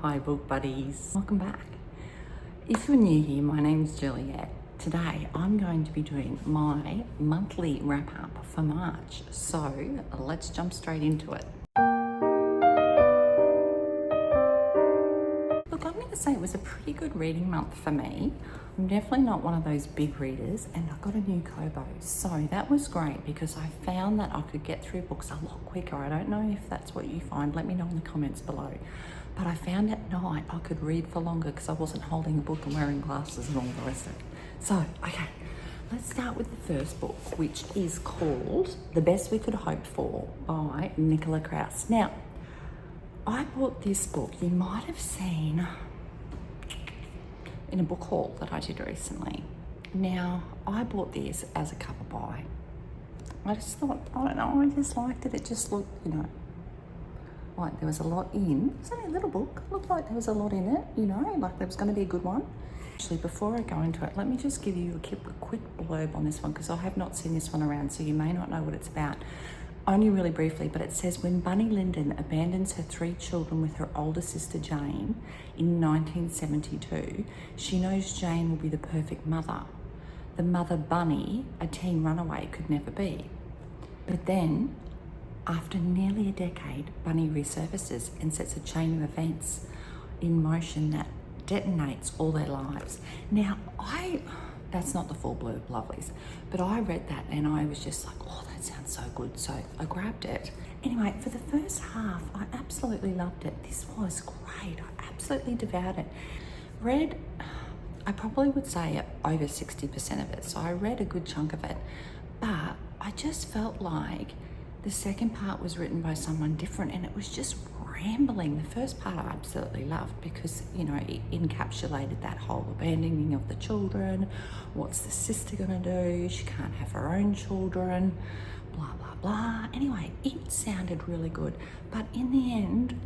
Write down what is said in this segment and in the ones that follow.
Hi book buddies, welcome back. If you're new here, my name's Juliet. Today I'm going to be doing my monthly wrap up for March. So let's jump straight into it. Look, I'm going to say it was a pretty good reading month for me. I'm definitely not one of those big readers, and I got a new Kobo. So that was great because I found that I could get through books a lot quicker. I don't know if that's what you find. Let me know in the comments below. But I found at night I could read for longer because I wasn't holding a book and wearing glasses and all the rest of it. So, okay, let's start with the first book, which is called The Best We Could Hope For by Nicola Kraus. Now, I bought this book, you might have seen in a book haul that I did recently. Now, I bought this as a cover buy. I just thought, I don't know, I just liked it. It just looked, like there was a lot in. It's only a little book. It looked like there was a lot in it, like there was going to be a good one. Actually, before I go into it, let me just give you a quick blurb on this one because I have not seen this one around, so you may not know what it's about. Only really briefly, but it says when Bunny Linden abandons her 3 children with her older sister Jane in 1972, she knows Jane will be the perfect mother. The mother Bunny, a teen runaway, could never be. But then, after nearly a decade, Bunny resurfaces and sets a chain of events in motion that detonates all their lives. Now, that's not the full blurb, lovelies, but I read that and I was just like, oh, that sounds so good. So I grabbed it. Anyway, for the first half, I absolutely loved it. This was great. I absolutely devoured it. Read, I probably would say over 60% of it. So I read a good chunk of it, but I just felt like the second part was written by someone different and it was just rambling. The first part I absolutely loved because, it encapsulated that whole abandoning of the children. What's the sister gonna do? She can't have her own children, blah, blah, blah. Anyway, it sounded really good. But in the end,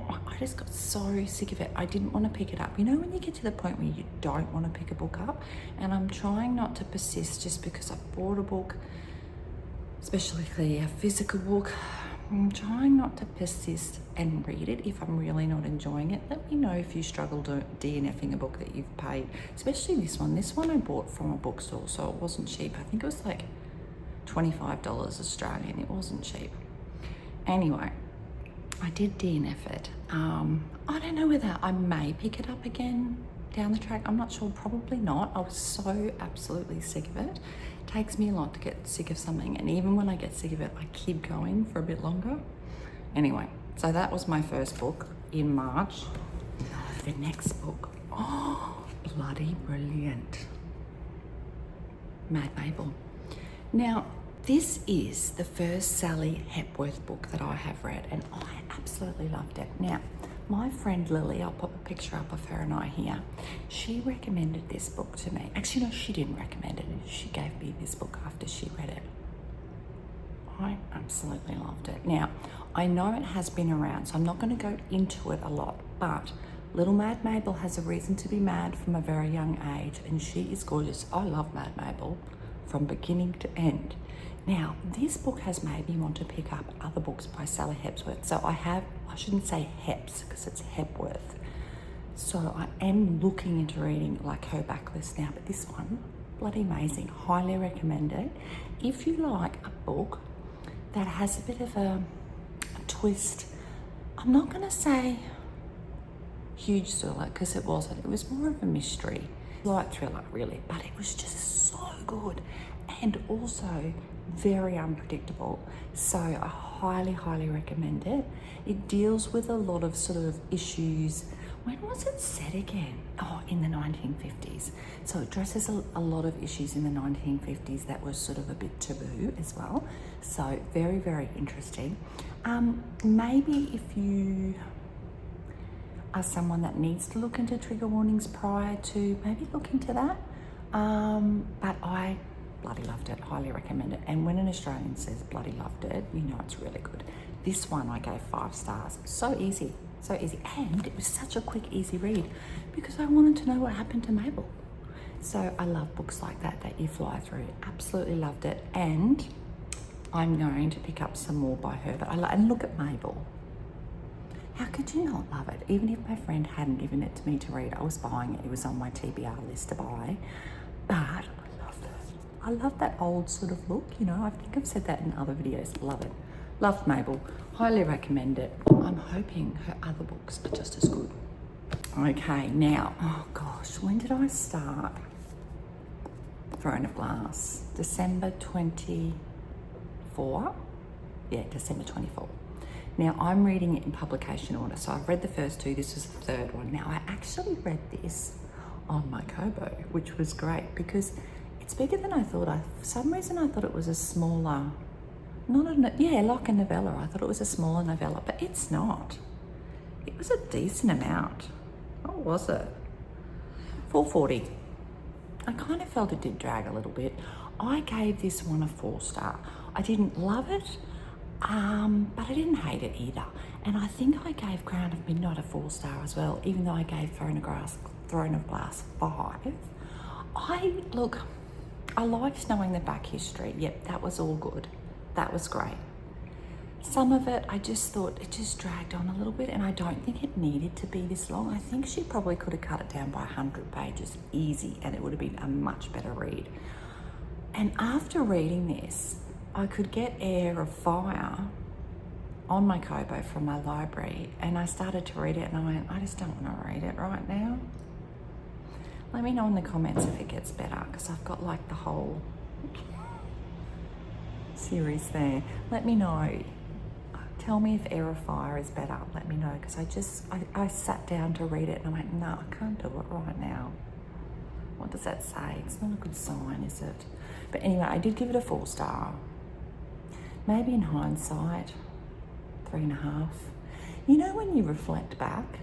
I just got so sick of it. I didn't want to pick it up. When you get to the point where you don't want to pick a book up, and I'm trying not to persist just because I bought a book, especially a physical book. I'm trying not to persist and read it if I'm really not enjoying it. Let me know if you struggle DNFing a book that you've paid, especially this one. This one I bought from a bookstore, so it wasn't cheap. I think it was like $25 Australian. It wasn't cheap. Anyway, I did DNF it. I don't know whether I may pick it up again down the track. I'm not sure, probably not. I was so absolutely sick of it. It takes me a lot to get sick of something, and even when I get sick of it, I keep going for a bit longer. Anyway, so that was my first book in March. The next book, oh, bloody brilliant. Mad Mabel. Now, this is the first Sally Hepworth book that I have read, and I absolutely loved it. Now, my friend Lily, I'll pop a picture up of her and I here, she recommended this book to me. Actually, no, she didn't recommend it. She gave me this book after she read it. I absolutely loved it. Now, I know it has been around, so I'm not going to go into it a lot, but Little Mad Mabel has a reason to be mad from a very young age, and she is gorgeous. I love Mad Mabel from beginning to end. Now, this book has made me want to pick up other books by Sally Hepworth. So I shouldn't say Heps because it's Hepworth. So I am looking into reading like her backlist now, but this one, bloody amazing. Highly recommend it. If you like a book that has a bit of a twist, I'm not going to say huge thriller because it wasn't. It was more of a mystery, light thriller really, but it was just so good and also very unpredictable. So I highly recommend it. It deals with a lot of sort of issues. When was it set again? Oh, in the 1950s. So it addresses a lot of issues in the 1950s that was sort of a bit taboo as well. So very interesting. Maybe if you are someone that needs to look into trigger warnings prior to, maybe look into that. But I bloody loved it, highly recommend it. And when an Australian says bloody loved it, it's really good. This one I gave 5 stars. So easy. And it was such a quick, easy read because I wanted to know what happened to Mabel. So I love books like that you fly through. Absolutely loved it. And I'm going to pick up some more by her. And look at Mabel. How could you not love it? Even if my friend hadn't given it to me to read, I was buying it. It was on my TBR list to buy. But I love that. I love that old sort of look, you know. I think I've said that in other videos. Love it. Loved Mabel. Highly recommend it. I'm hoping her other books are just as good. Okay, now, oh gosh, when did I start Throne of Glass? December 24? Yeah, December 24. Now, I'm reading it in publication order. So I've read the first two. This is the third one. Now, I actually read this on my Kobo, which was great because it's bigger than I thought. For some reason, I thought it was a smaller, like a novella. I thought it was a smaller novella, but it's not. It was a decent amount. What was it? $4.40. I kind of felt it did drag a little bit. I gave this one a 4-star. I didn't love it. But I didn't hate it either. And I think I gave Crown of Midnight a 4-star as well, even though I gave Throne of Glass 5. I liked knowing the back history. Yep, that was all good. That was great. Some of it, I just thought it just dragged on a little bit, and I don't think it needed to be this long. I think she probably could have cut it down by 100 pages easy, and it would have been a much better read. And after reading this, I could get Heir of Fire on my Kobo from my library, and I started to read it and I went, I just don't want to read it right now. Let me know in the comments if it gets better, because I've got like the whole series there. Let me know. Tell me if Heir of Fire is better. Let me know, because I sat down to read it and I went, no, I can't do it right now. What does that say? It's not a good sign, is it? But anyway, I did give it a 4-star. Maybe in hindsight, 3.5. You know when you reflect back?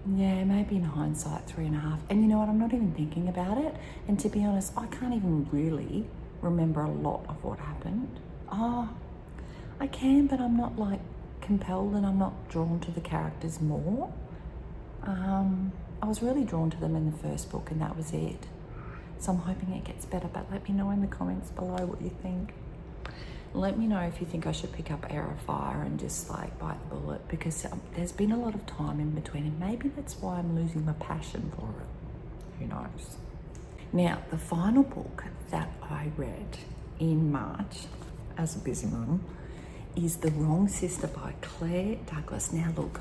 Yeah, maybe in hindsight, 3.5. And you know what? I'm not even thinking about it. And to be honest, I can't even really remember a lot of what happened. Oh, I can, but I'm not like compelled, and I'm not drawn to the characters more. I was really drawn to them in the first book, and that was it. So I'm hoping it gets better, but let me know in the comments below what you think. Let me know if you think I should pick up Heir of Fire and just like bite the bullet, because there's been a lot of time in between, and maybe that's why I'm losing my passion for it. Who knows? Now, the final book that I read in March as a busy mum is The Wrong Sister by Claire Douglas. Now look,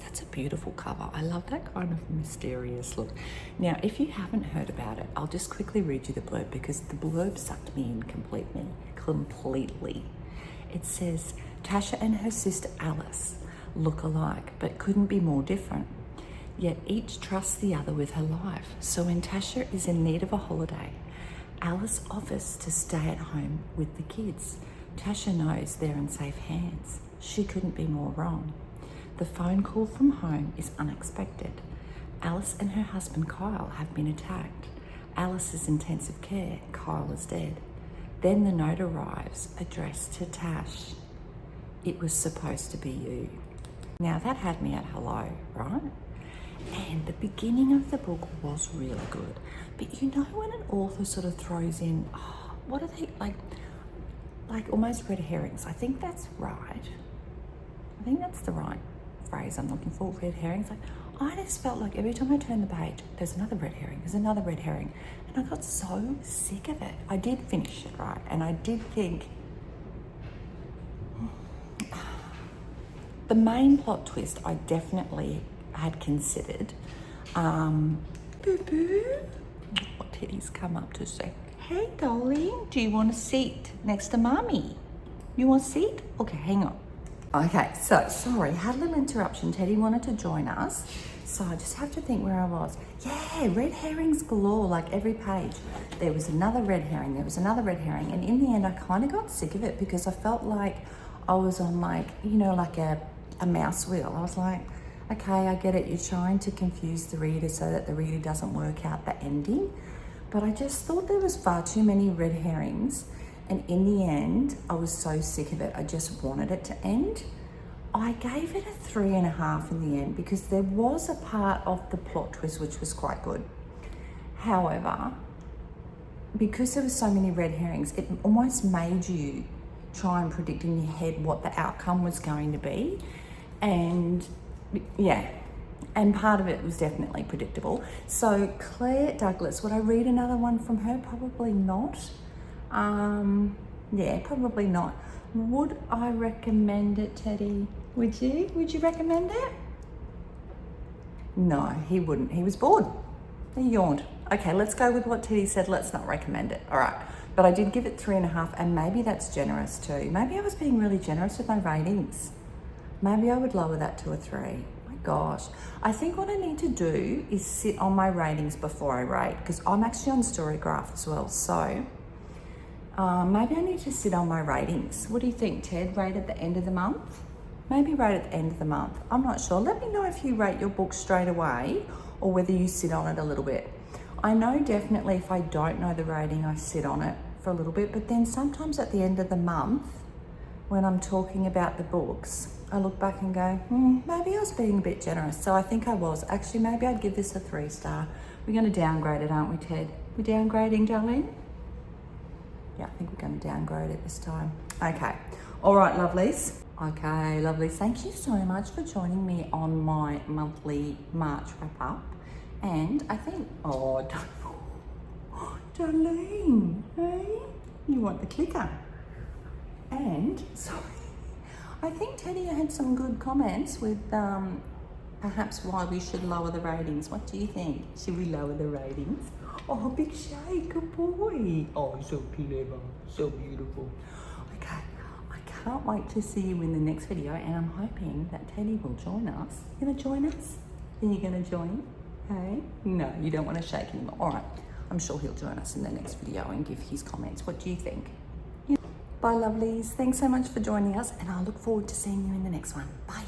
that's a beautiful cover. I love that kind of mysterious look. Now, if you haven't heard about it, I'll just quickly read you the blurb, because the blurb sucked me in completely. It says, Tasha and her sister Alice look alike, but couldn't be more different. Yet each trusts the other with her life. So when Tasha is in need of a holiday, Alice offers to stay at home with the kids. Tasha knows they're in safe hands. She couldn't be more wrong. The phone call from home is unexpected. Alice and her husband Kyle have been attacked. Alice is in intensive care. Kyle is dead. Then the note arrives, addressed to Tash. It was supposed to be you. Now that had me at hello, right? And the beginning of the book was really good. But you know when an author sort of throws in, what are they, like almost red herrings? I think that's right. I think that's the right phrase I'm looking for, red herrings. Like, I just felt like every time I turned the page, there's another red herring, there's another red herring. And I got so sick of it. I did finish it, right? And I did think, the main plot twist I definitely had considered. Boo-boo. What Teddy's come up to say, hey darling, do you want a seat next to Mummy? You want a seat? Okay, hang on. Okay, so sorry, had a little interruption. Teddy wanted to join us, so I just have to think where I was. Yeah, red herrings galore, like every page. There was another red herring, there was another red herring, and in the end I kind of got sick of it, because I felt like I was on like, you know, like a mouse wheel. I was like, okay, I get it, you're trying to confuse the reader so that the reader doesn't work out the ending, but I just thought there was far too many red herrings. And in the end, I was so sick of it, I just wanted it to end. I gave it a 3.5 in the end, because there was a part of the plot twist which was quite good. However, because there were so many red herrings, it almost made you try and predict in your head what the outcome was going to be. And yeah, and part of it was definitely predictable. So Claire Douglas, would I read another one from her? Probably not. Yeah, probably not. Would I recommend it, Teddy? Would you? Would you recommend it? No, he wouldn't. He was bored. He yawned. Okay, let's go with what Teddy said. Let's not recommend it. All right. But I did give it 3.5, and maybe that's generous too. Maybe I was being really generous with my ratings. Maybe I would lower that to a 3. My gosh. I think what I need to do is sit on my ratings before I rate, because I'm actually on Storygraph as well. So maybe I need to sit on my ratings. What do you think, Ted? Rate at the end of the month? Maybe rate at the end of the month. I'm not sure. Let me know if you rate your book straight away or whether you sit on it a little bit. I know definitely if I don't know the rating, I sit on it for a little bit, but then sometimes at the end of the month, when I'm talking about the books, I look back and go, maybe I was being a bit generous. So I think I was. Actually, maybe I'd give this a 3-star. We're going to downgrade it, aren't we, Ted? We're downgrading, Darlene? Yeah, I think we're going to downgrade it this time. Okay. All right, lovelies. Okay, lovelies. Thank you so much for joining me on my monthly March wrap-up. And I think, Darlene, hey? You want the clicker? And, sorry, I think Teddy had some good comments with perhaps why we should lower the ratings. What do you think? Should we lower the ratings? Oh, big shake, good boy. Oh, so clever, so beautiful. Okay, I can't wait to see you in the next video, and I'm hoping that Teddy will join us. You gonna join us? Are you gonna join? Hey? No, you don't want to shake anymore. All right, I'm sure he'll join us in the next video and give his comments. What do you think? Bye, lovelies. Thanks so much for joining us, and I look forward to seeing you in the next one. Bye.